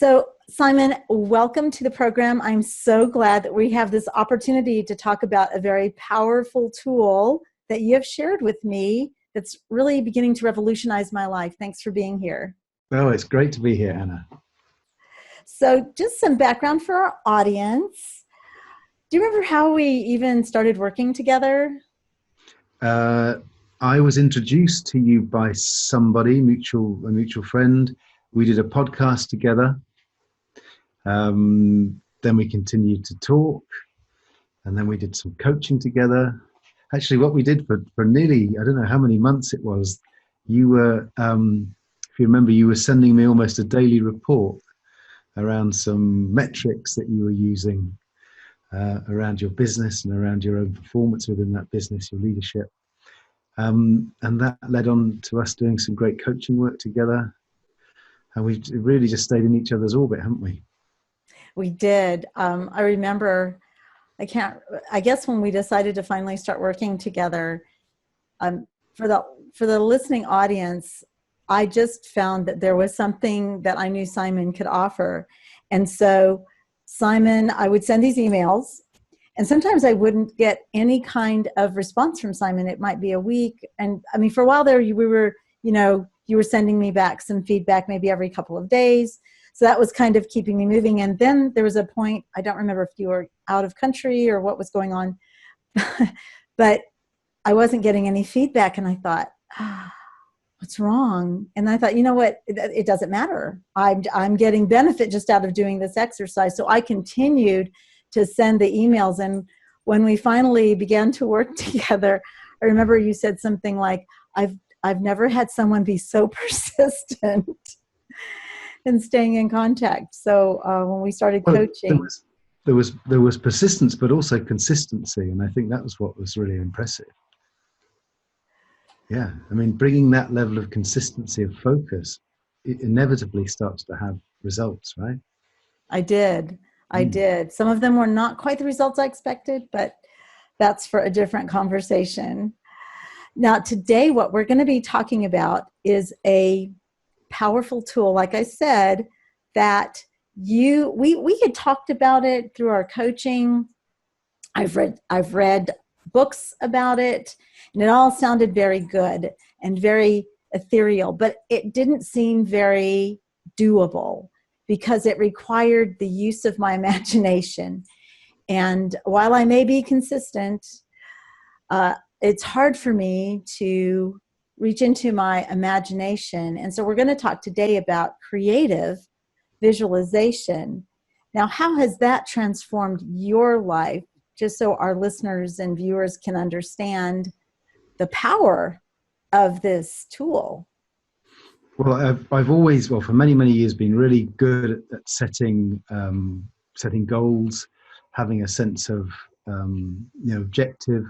So, Simon, welcome to the program. I'm so glad that we have this opportunity to talk about a very powerful tool that you have shared with me that's really beginning to revolutionize my life. Thanks for being here. Oh, it's great to be here, Anna. So, just some background for our audience. Do you remember how we even started working together? I was introduced to you by somebody, a mutual friend. We did a podcast together. Then we continued to talk, and then we did some coaching together. Actually, what we did for nearly, I don't know how many months it was, you were, if you remember, you were sending me almost a daily report around some metrics that you were using around your business and around your own performance within that business, your leadership. And that led on to us doing some great coaching work together. And we've really just stayed in each other's orbit, haven't we? We did. I remember, I guess when we decided to finally start working together, for the listening audience, I just found that there was something that I knew Simon could offer. And so Simon, I would send these emails, and sometimes I wouldn't get any kind of response from Simon. It might be a week. And I mean, for a while there, you were sending me back some feedback maybe every couple of days. So that was kind of keeping me moving. And then there was a point, I don't remember if you were out of country or what was going on, but I wasn't getting any feedback. And I thought, what's wrong? And I thought, you know what? It doesn't matter. I'm getting benefit just out of doing this exercise. So I continued to send the emails. And when we finally began to work together, I remember you said something like, I've never had someone be so persistent in staying in contact. So when we started coaching, there was persistence, but also consistency. And I think that was what was really impressive. Yeah, I mean, bringing that level of consistency of focus, it inevitably starts to have results, right? I did. Some of them were not quite the results I expected, but that's for a different conversation. Now, today, what we're going to be talking about is a powerful tool, like I said, that we had talked about it through our coaching. I've read books about it, and it all sounded very good and very ethereal, but it didn't seem very doable because it required the use of my imagination. And while I may be consistent, it's hard for me to reach into my imagination. And so we're going to talk today about creative visualization. Now, how has that transformed your life? Just so our listeners and viewers can understand the power of this tool. Well, I've always, for many, many years, been really good at setting goals, having a sense of, objective.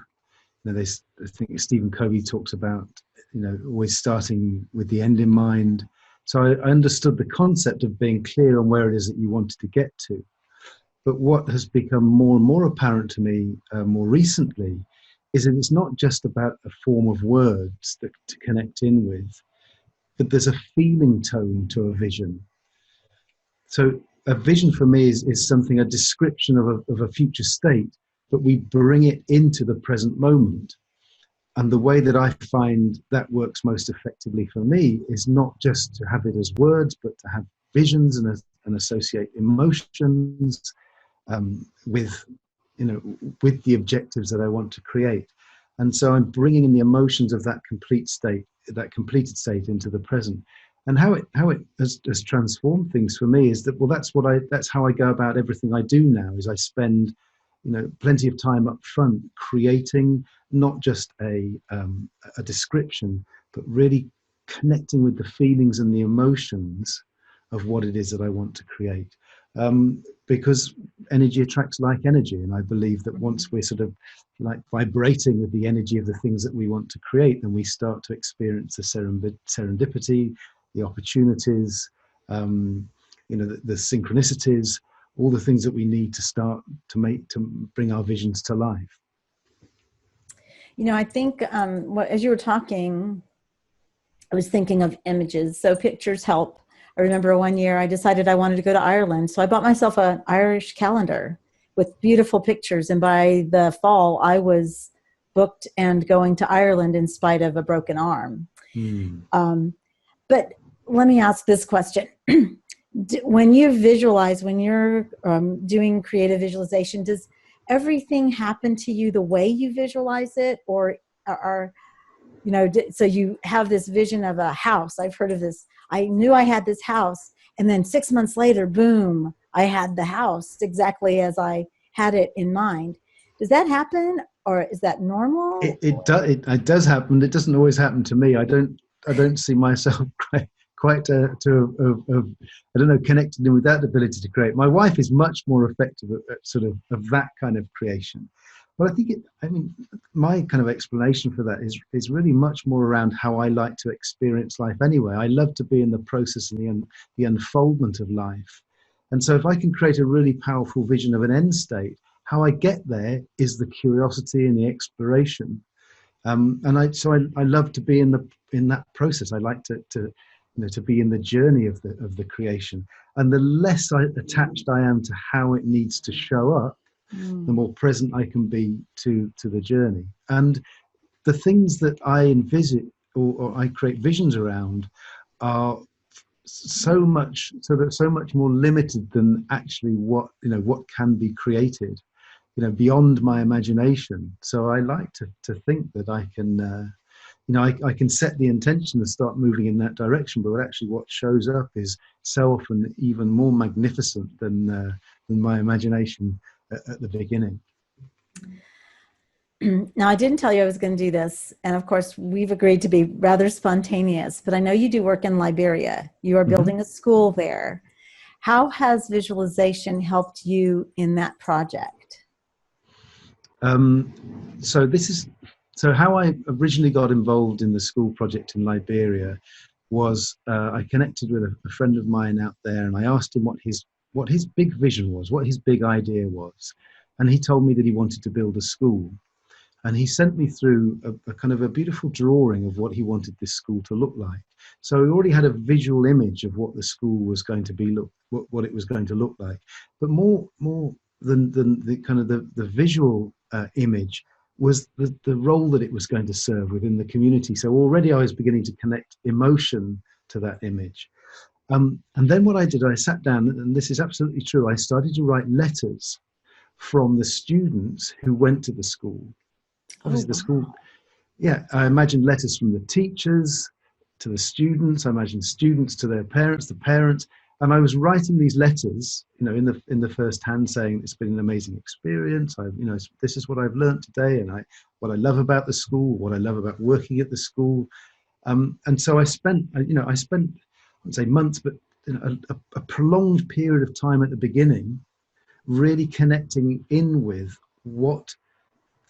I think Stephen Covey talks about, always starting with the end in mind. So I understood the concept of being clear on where it is that you wanted to get to. But what has become more and more apparent to me more recently is that it's not just about a form of words to connect in with, but there's a feeling tone to a vision. So a vision for me is something, a description of a future state, but we bring it into the present moment. And the way that I find that works most effectively for me is not just to have it as words, but to have visions and associate emotions with the objectives that I want to create. And so I'm bringing in the emotions of that completed state into the present. And how it has transformed things for me is that, that's how I go about everything I do now. Is I spend plenty of time up front creating not just a description, but really connecting with the feelings and the emotions of what it is that I want to create. Because energy attracts like energy. And I believe that once we're sort of like vibrating with the energy of the things that we want to create, then we start to experience the serendipity, the opportunities, the synchronicities, all the things that we need to start to bring our visions to life. I think as you were talking, I was thinking of images. So pictures help I remember one year I decided I wanted to go to Ireland. So I bought myself an Irish calendar with beautiful pictures. And by the fall, I was booked and going to Ireland in spite of a broken arm. Mm. But let me ask this question. When you visualize, when you're doing creative visualization, does everything happen to you the way you visualize it? Or are, so you have this vision of a house. I've heard of this. I knew I had this house, and then 6 months later, boom, I had the house exactly as I had it in mind. Does that happen, or is that normal? It does happen. It doesn't always happen to me. I don't see myself quite I don't know, connected in with that ability to create. My wife is much more effective at sort of that kind of creation. But I think my kind of explanation for that is really much more around how I like to experience life anyway. I love to be in the process and the unfoldment of life. And so if I can create a really powerful vision of an end state, how I get there is the curiosity and the exploration. And I love to be in that process. I like to be in the journey of the creation. And the less attached I am to how it needs to show up, the more present I can be to the journey. And the things that I envisage or I create visions around are so much more limited than actually what can be created, beyond my imagination. So I like to think that I can I can set the intention to start moving in that direction, but actually what shows up is so often even more magnificent than my imagination at the beginning. Now, I didn't tell you I was going to do this. And of course, we've agreed to be rather spontaneous, but I know you do work in Liberia. You are building a school there. How has visualization helped you in that project? So how I originally got involved in the school project in Liberia was I connected with a friend of mine out there, and I asked him what his big vision was, what his big idea was. And he told me that he wanted to build a school. And he sent me through a kind of a beautiful drawing of what he wanted this school to look like. So we already had a visual image of what the school was going to be, what it was going to look like. But more than the kind of the visual image was the role that it was going to serve within the community. So already I was beginning to connect emotion to that image. And then what I did, I sat down, and this is absolutely true, I started to write letters from the students who went to the school. Obviously, the school, I imagined letters from the teachers to the students. I imagined students to their parents, the parents, and I was writing these letters, in the first hand, saying it's been an amazing experience. This is what I've learned today, and what I love about the school, what I love about working at the school, and so I spent, I wouldn't say months, but a prolonged period of time at the beginning, really connecting in with what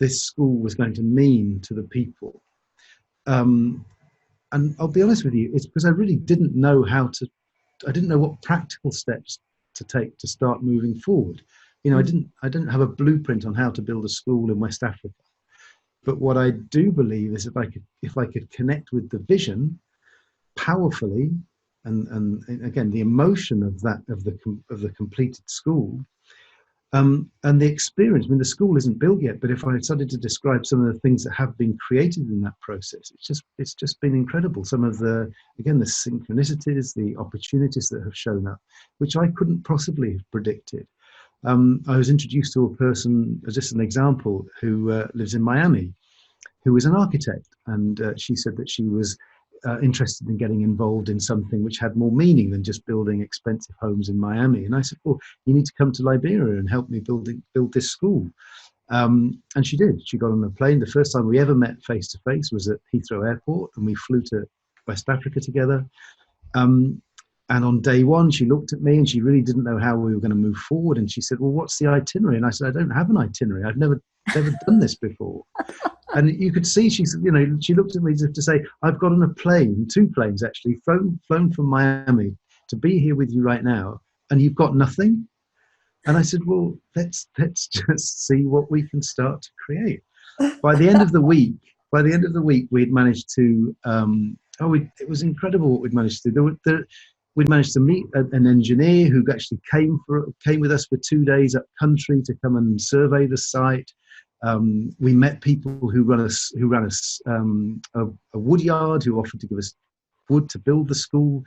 this school was going to mean to the people. And I'll be honest with you, it's because I really didn't know I didn't know what practical steps to take to start moving forward. I didn't have a blueprint on how to build a school in West Africa. But what I do believe is if I could connect with the vision powerfully, and again, the emotion of the completed school, and the experience. The school isn't built yet, but if I started to describe some of the things that have been created in that process, it's just been incredible. Some of the synchronicities, the opportunities that have shown up, which I couldn't possibly have predicted. I was introduced to a person, as just an example, who lives in Miami, who was an architect, and she said that she was interested in getting involved in something which had more meaning than just building expensive homes in Miami. And I said, well, you need to come to Liberia and help me build this school. And she did. She got on a plane. The first time we ever met face to face was at Heathrow Airport, and we flew to West Africa together. And on day one, she looked at me and she really didn't know how we were going to move forward. And she said, well, what's the itinerary? And I said, I don't have an itinerary. I've never done this before. And you could see she looked at me as if to say, I've got on a plane, 2 planes actually, flown from Miami to be here with you right now, and you've got nothing? And I said, well, let's just see what we can start to create. By the end of the week, we had managed to, it was incredible what we'd managed to do. we'd managed to meet an engineer who actually came with us for 2 days up country to come and survey the site. We met people who ran a wood yard, who offered to give us wood to build the school.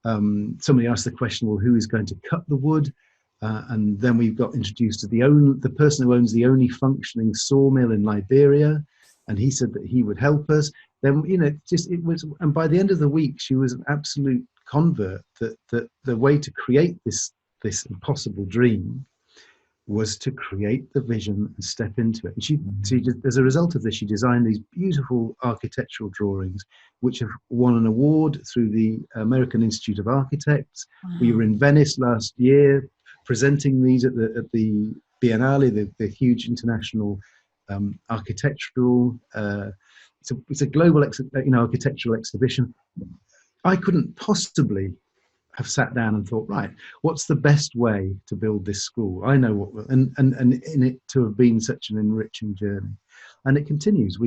Somebody asked the question, well, who is going to cut the wood? And then we got introduced to the person who owns the only functioning sawmill in Liberia, and he said that he would help us. Then, it was, and by the end of the week, she was an absolute convert that the way to create this impossible dream was to create the vision and step into it. And she as a result of this, she designed these beautiful architectural drawings, which have won an award through the American Institute of Architects. Wow. We were in Venice last year presenting these at the Biennale, the huge international architectural. It's a global architectural exhibition. I couldn't possibly have sat down and thought, right, what's the best way to build this school? I know what, and in it to have been such an enriching journey, and it continues.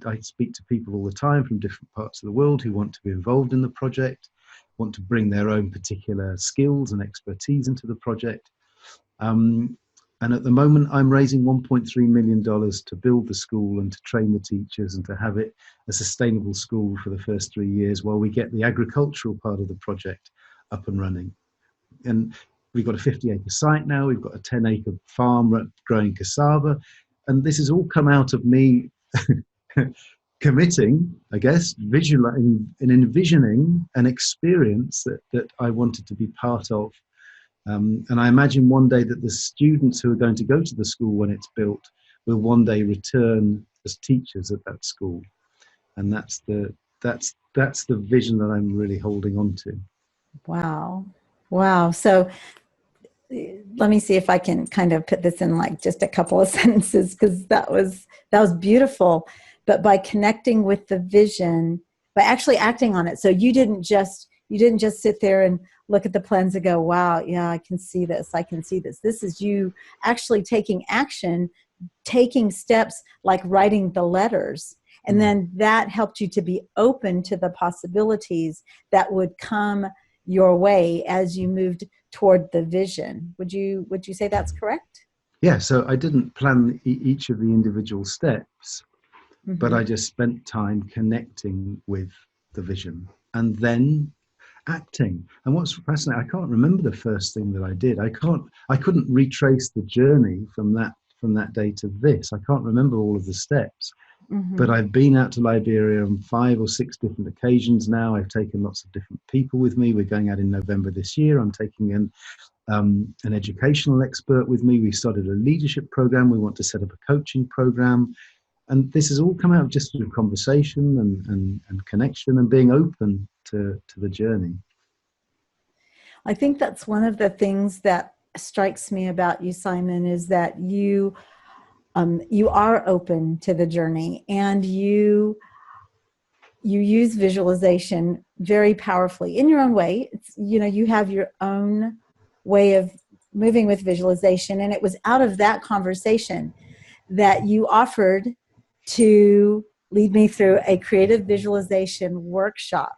I speak to people all the time from different parts of the world who want to be involved in the project, want to bring their own particular skills and expertise into the project. And at the moment, I'm raising $1.3 million to build the school and to train the teachers and to have it a sustainable school for the first 3 years while we get the agricultural part of the project up and running. And we've got a 50-acre site now. We've got a 10-acre farm growing cassava. And this has all come out of me committing, I guess, visualizing and envisioning an experience that I wanted to be part of. And I imagine one day that the students who are going to go to the school when it's built will one day return as teachers at that school. And that's the vision that I'm really holding on to. Wow. So let me see if I can kind of put this in like just a couple of sentences, because that was beautiful. But by connecting with the vision, by actually acting on it. So you didn't just sit there and look at the plans and go, wow, yeah, I can see this. This is you actually taking action, taking steps like writing the letters. And then that helped you to be open to the possibilities that would come your way as you moved toward the vision. Would you say that's correct? Yeah, so I didn't plan each of the individual steps, but I just spent time connecting with the vision and then acting. And what's fascinating, I can't remember the first thing that I did. I couldn't retrace the journey from that day to this. I can't remember all of the steps. But I've been out to Liberia on 5 or 6 different occasions now. I've taken lots of different people with me. We're going out in November this year. I'm taking an educational expert with me. We started a leadership program. We want to set up a coaching program. And this has all come out of just through conversation and connection and being open to the journey. I think that's one of the things that strikes me about you, Simon, is that you are open to the journey, and you use visualization very powerfully in your own way. You have your own way of moving with visualization, and it was out of that conversation that you offered to lead me through a creative visualization workshop.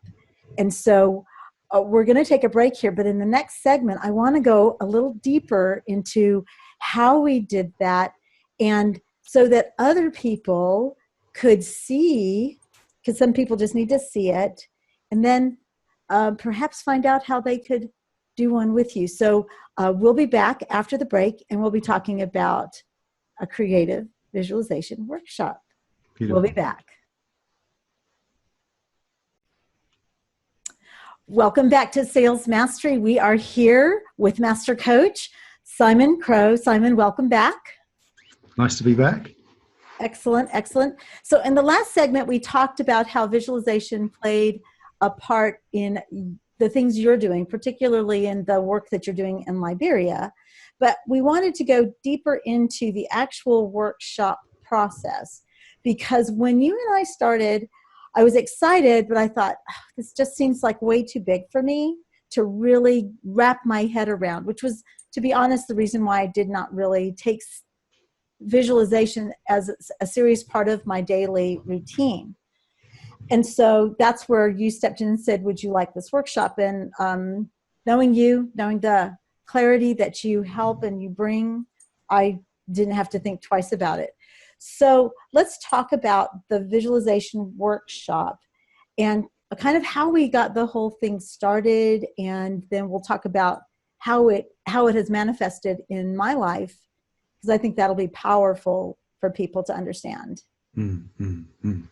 And so we're going to take a break here, but in the next segment, I want to go a little deeper into how we did that, and so that other people could see, because some people just need to see it, and then perhaps find out how they could do one with you. So we'll be back after the break, and we'll be talking about a creative visualization workshop. Beautiful. We'll be back. Welcome back to Sales Mastery. We are here with Master Coach Simon Crowe. Simon, welcome back. Nice to be back. Excellent. So in the last segment, we talked about how visualization played a part in the things you're doing, particularly in the work that you're doing in Liberia. But we wanted to go deeper into the actual workshop process, because when you and I started, I was excited, but I thought, this just seems like way too big for me to really wrap my head around, which was, to be honest, the reason why I did not really take visualization as a serious part of my daily routine. And so that's where you stepped in and said, would you like this workshop? And knowing you, knowing the clarity that you help and you bring, I didn't have to think twice about it. So let's talk about the visualization workshop and kind of how we got the whole thing started. And then we'll talk about how it has manifested in my life, because I think that'll be powerful for people to understand. Mm, mm, mm.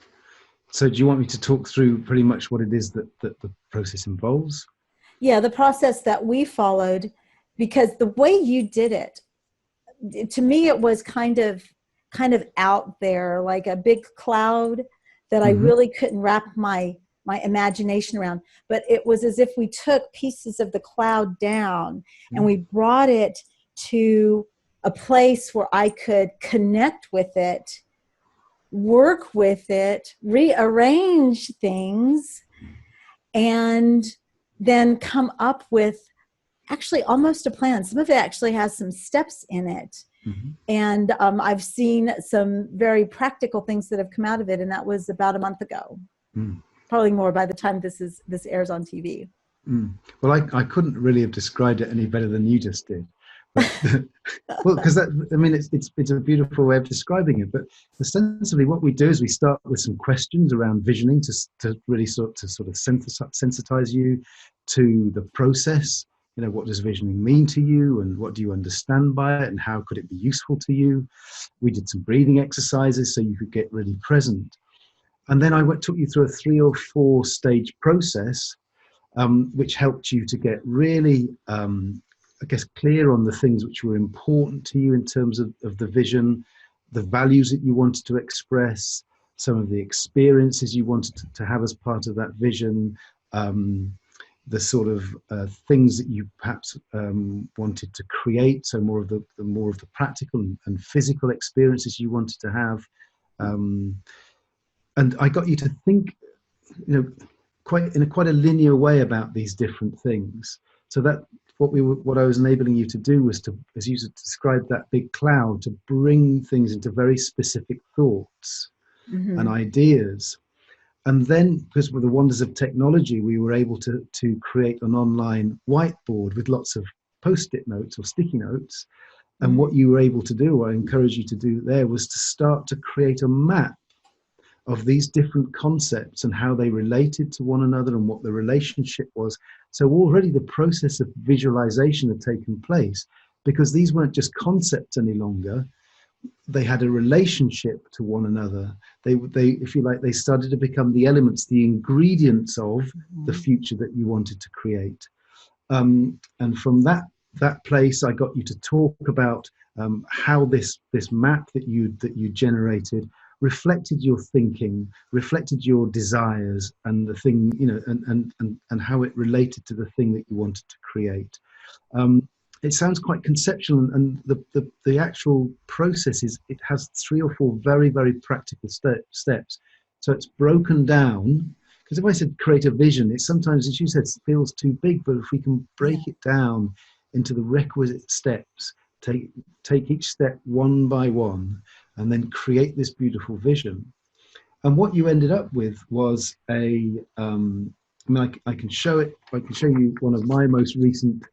So do you want me to talk through pretty much what it is that the process involves? Yeah, the process that we followed, because the way you did it, to me, it was kind of out there, like a big cloud that I Mm-hmm. really couldn't wrap my imagination around. But it was as if we took pieces of the cloud down and we brought it to a place where I could connect with it, work with it, rearrange things, and then come up with actually almost a plan. Some of it actually has some steps in it. Mm-hmm. And I've seen some very practical things that have come out of it. And that was about a month ago, probably more by the time this airs on TV. Well, I couldn't really have described it any better than you just did. But, well, because that, I mean, it's a beautiful way of describing it. But essentially, what we do is we start with some questions around visioning to really sort of sensitize you to the process. You know, what does visioning mean to you, and what do you understand by it, and how could it be useful to you? We did some breathing exercises so you could get really present, and then took you through a 3 or 4 stage process, which helped you to get really, I guess, clear on the things which were important to you in terms of the vision, the values that you wanted to express, some of the experiences you wanted to have as part of that vision, the sort of things that you perhaps wanted to create, so more of the practical and physical experiences you wanted to have. And I got you to think, quite a linear way about these different things. So that what I was enabling you to do was to, as you described, that big cloud, to bring things into very specific thoughts and ideas. And then, because with the wonders of technology, we were able to create an online whiteboard with lots of post-it notes or sticky notes. And what you were able to do, what I encourage you to do there, was to start to create a map of these different concepts and how they related to one another and what the relationship was. So already the process of visualization had taken place, because these weren't just concepts any longer. They had a relationship to one another. They, if you like, they started to become the elements, the ingredients of the future that you wanted to create. And from that place, I got you to talk about how this map that you generated reflected your thinking, reflected your desires, and the thing, and how it related to the thing that you wanted to create. It sounds quite conceptual, and the actual process it has 3 or 4 very, very practical steps. So it's broken down, because if I said create a vision, it sometimes, as you said, feels too big. But if we can break it down into the requisite steps, take each step one by one, and then create this beautiful vision. And what you ended up with was I can show it. I can show you one of my most recent.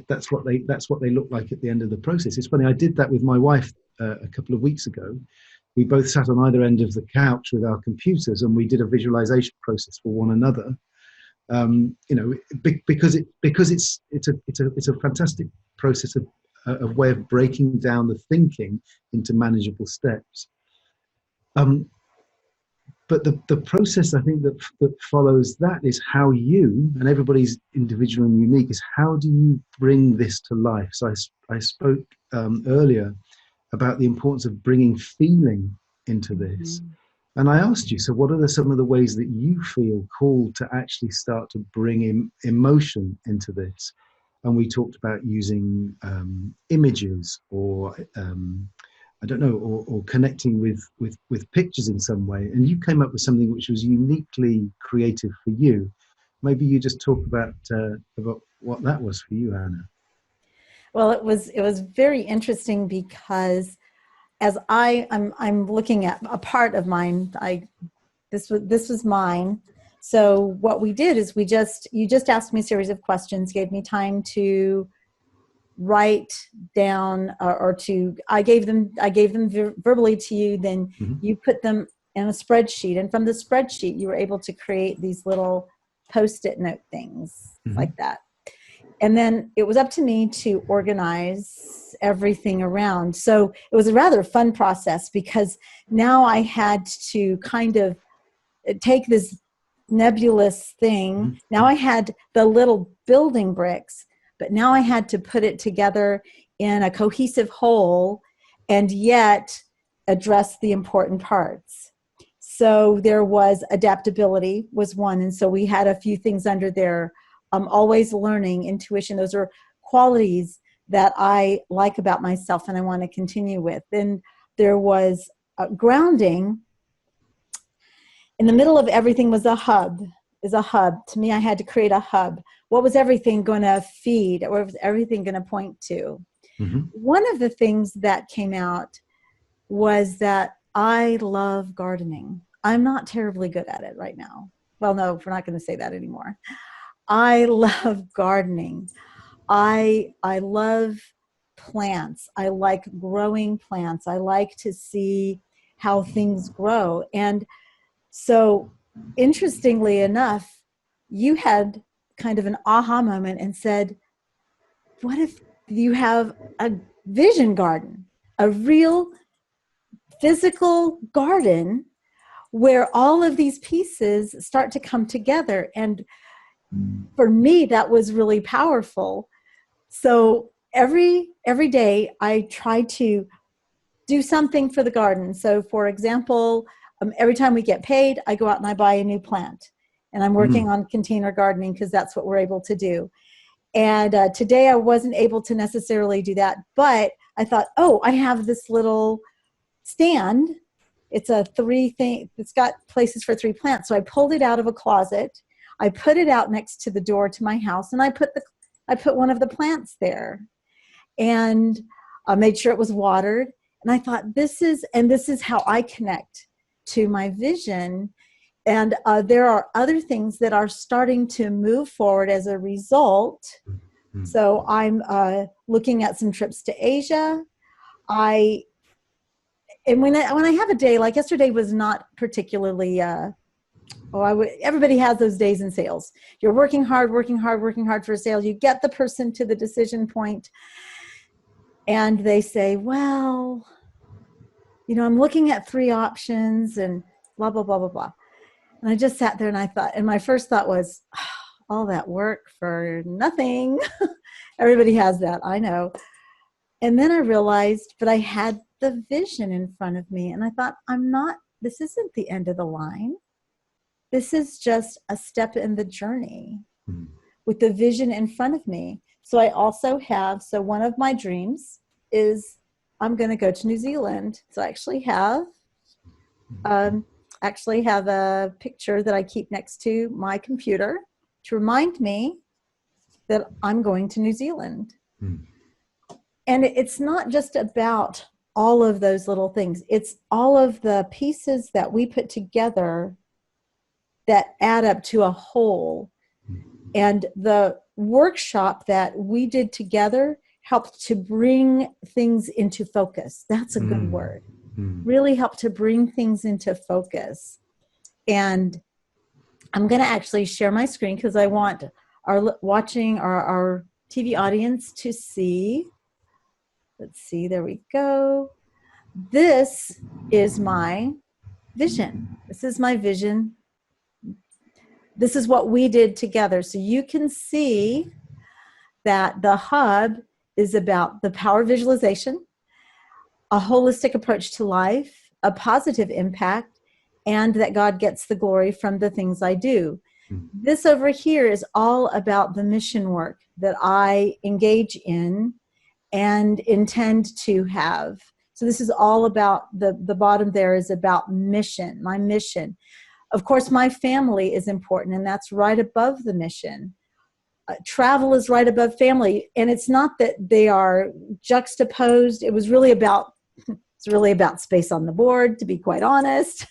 That's what they look like at the end of the process. It's funny. I did that with my wife a couple of weeks ago. We both sat on either end of the couch with our computers, and we did a visualization process for one another. Because it's a fantastic process of a way of breaking down the thinking into manageable steps. But the process, I think, that follows that is how you, and everybody's individual and unique, is how do you bring this to life? So I spoke earlier about the importance of bringing feeling into this. And I asked you, so what are some of the ways that you feel called to actually start to bring emotion into this? And we talked about using images, or I don't know, or connecting with pictures in some way. And you came up with something which was uniquely creative for you. Maybe you just talk about what that was for you, Anna. Well, it was very interesting because as I'm looking at a part of mine, this was mine. So what we did is you just asked me a series of questions, gave me time to write down, I gave them verbally to you, then you put them in a spreadsheet, and from the spreadsheet you were able to create these little post-it note things like that. And then it was up to me to organize everything around. So it was a rather fun process, because now I had to kind of take this nebulous thing. Now I had the little building bricks, but now I had to put it together in a cohesive whole and yet address the important parts. So there was adaptability was one. And so we had a few things under there. Always learning, intuition. Those are qualities that I like about myself and I want to continue with. Then there was grounding. In the middle of everything was a hub. To me, I had to create a hub. What was everything going to feed? What was everything going to point to? One of the things that came out was that I love gardening. I'm not terribly good at it right now. Well, no, we're not going to say that anymore. I love gardening. I love plants. I like growing plants. I like to see how things grow. And so, interestingly enough, you had kind of an aha moment and said, what if you have a vision garden, a real physical garden where all of these pieces start to come together? And for me, that was really powerful. So every day I try to do something for the garden. So for example, every time we get paid, I go out and I buy a new plant. And I'm working on container gardening because that's what we're able to do. And today I wasn't able to necessarily do that, but I thought, oh, I have this little stand. It's it's got places for 3 plants. So I pulled it out of a closet. I put it out next to the door to my house, and I put one of the plants there, and I made sure it was watered. And I thought, this is how I connect to my vision. And there are other things that are starting to move forward as a result. So I'm looking at some trips to Asia. When I have a day, like yesterday was not particularly, everybody has those days in sales. You're working hard for a sale. You get the person to the decision point and they say, well, I'm looking at 3 options and blah, blah, blah, blah, blah. And I just sat there and I thought, and my first thought was, all that work for nothing. Everybody has that, I know. And then I realized, but I had the vision in front of me. And I thought, this isn't the end of the line. This is just a step in the journey with the vision in front of me. So I also have, one of my dreams is I'm going to go to New Zealand. So I actually have a picture that I keep next to my computer to remind me that I'm going to New Zealand. And it's not just about all of those little things. It's all of the pieces that we put together that add up to a whole. And the workshop that we did together helped to bring things into focus. That's a good word. Really helped to bring things into focus. And I'm going to actually share my screen because I want our TV audience to see. Let's see, there we go. This is my vision. This is my vision. This is what we did together. So you can see that the hub is about the power of visualization, a holistic approach to life, a positive impact, and that God gets the glory from the things I do. This over here is all about the mission work that I engage in and intend to have. So this is all about, the bottom there is about mission, my mission. Of course, my family is important, and that's right above the mission. Travel is right above family, and it's not that they are juxtaposed. It was really about It's really about space on the board, to be quite honest.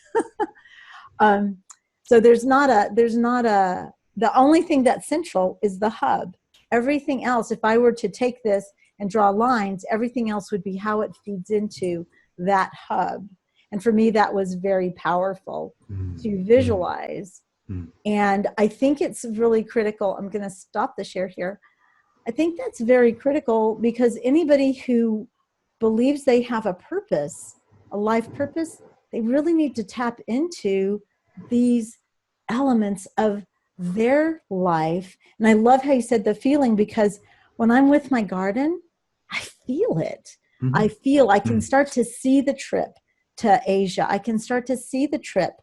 So the only thing that's central is the hub. Everything else, if I were to take this and draw lines, everything else would be how it feeds into that hub. And for me, that was very powerful to visualize. And I think it's really critical. I'm going to stop the share here. I think that's very critical because anybody who believes they have a purpose, a life purpose, they really need to tap into these elements of their life. And I love how you said the feeling, because when I'm with my garden, I feel it. I can start to see the trip to Asia. I can start to see the trip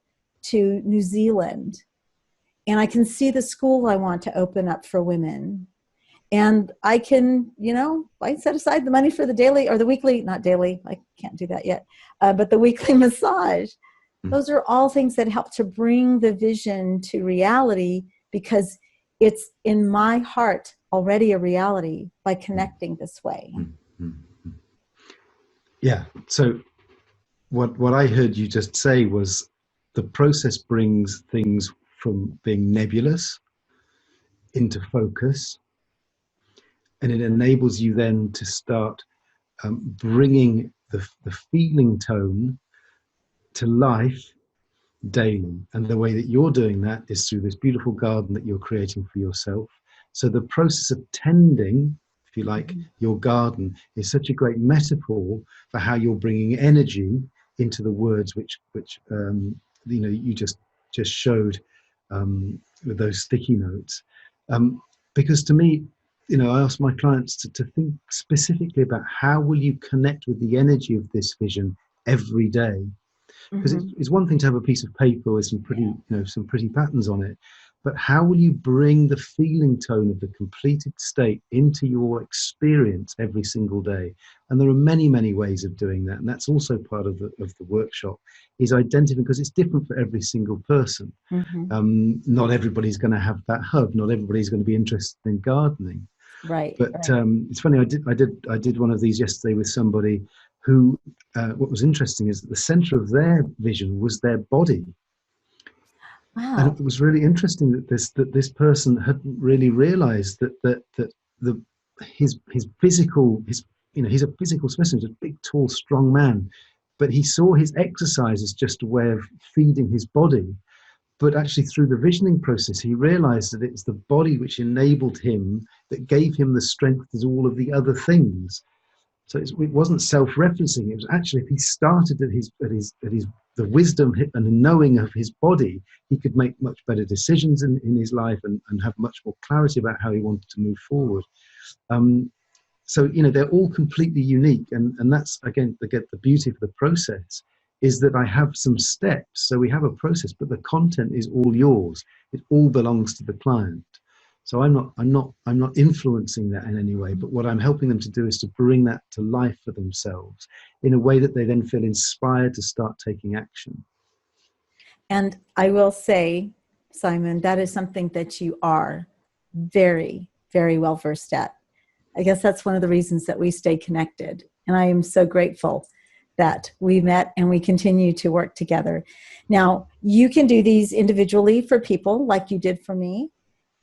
to New Zealand. And I can see the school I want to open up for women. And I can, I set aside the money for the daily or the weekly, not daily, I can't do that yet, but the weekly massage. Those are all things that help to bring the vision to reality, because it's in my heart already a reality by connecting this way. Yeah. So what I heard you just say was the process brings things from being nebulous into focus, and it enables you then to start bringing the feeling tone to life daily. And the way that you're doing that is through this beautiful garden that you're creating for yourself. So the process of tending, if you like, your garden is such a great metaphor for how you're bringing energy into the words which you just showed with those sticky notes. Because to me, I ask my clients to think specifically about how will you connect with the energy of this vision every day. Because it's one thing to have a piece of paper with some pretty patterns on it, but how will you bring the feeling tone of the completed state into your experience every single day? And there are many, many ways of doing that, and that's also part of the workshop, is identifying, because it's different for every single person. Not everybody's going to have that hub. Not everybody's going to be interested in gardening. Right. But it's funny. I did one of these yesterday with somebody who, what was interesting is that the center of their vision was their body. Wow. And it was really interesting that this person hadn't really realized that his physical, he's a physical specimen, he's a big, tall, strong man, but he saw his exercise as just a way of feeding his body. But actually, through the visioning process, he realized that it's the body which enabled him, that gave him the strength as all of the other things. So it wasn't self-referencing. It was actually, if he started at the wisdom and the knowing of his body, he could make much better decisions in his life and have much more clarity about how he wanted to move forward. So they're all completely unique, and that's again the beauty of the process is that I have some steps. So we have a process, but the content is all yours. It all belongs to the client. So I'm not influencing that in any way, but what I'm helping them to do is to bring that to life for themselves in a way that they then feel inspired to start taking action. And I will say, Simon, that is something that you are very, very well versed at. I guess that's one of the reasons that we stay connected. And I am so grateful that we met and we continue to work together. Now, you can do these individually for people like you did for me.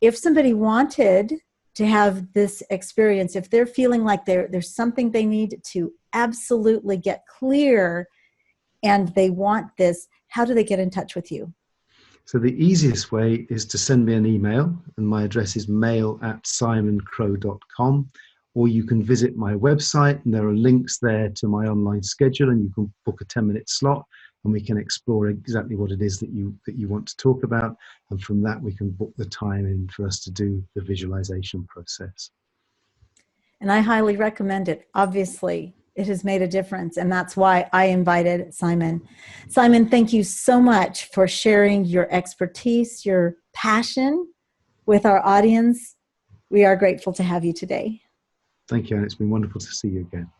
If somebody wanted to have this experience, if they're feeling like there's something they need to absolutely get clear and they want this, how do they get in touch with you? So the easiest way is to send me an email, and my address is mail@simoncrowe.com, or you can visit my website, and there are links there to my online schedule, and you can book a 10-minute slot, and we can explore exactly what it is that you want to talk about, and from that we can book the time in for us to do the visualization process. And I highly recommend it. Obviously, it has made a difference, and that's why I invited Simon. Simon, thank you so much for sharing your expertise, your passion with our audience. We are grateful to have you today. Thank you, and it's been wonderful to see you again.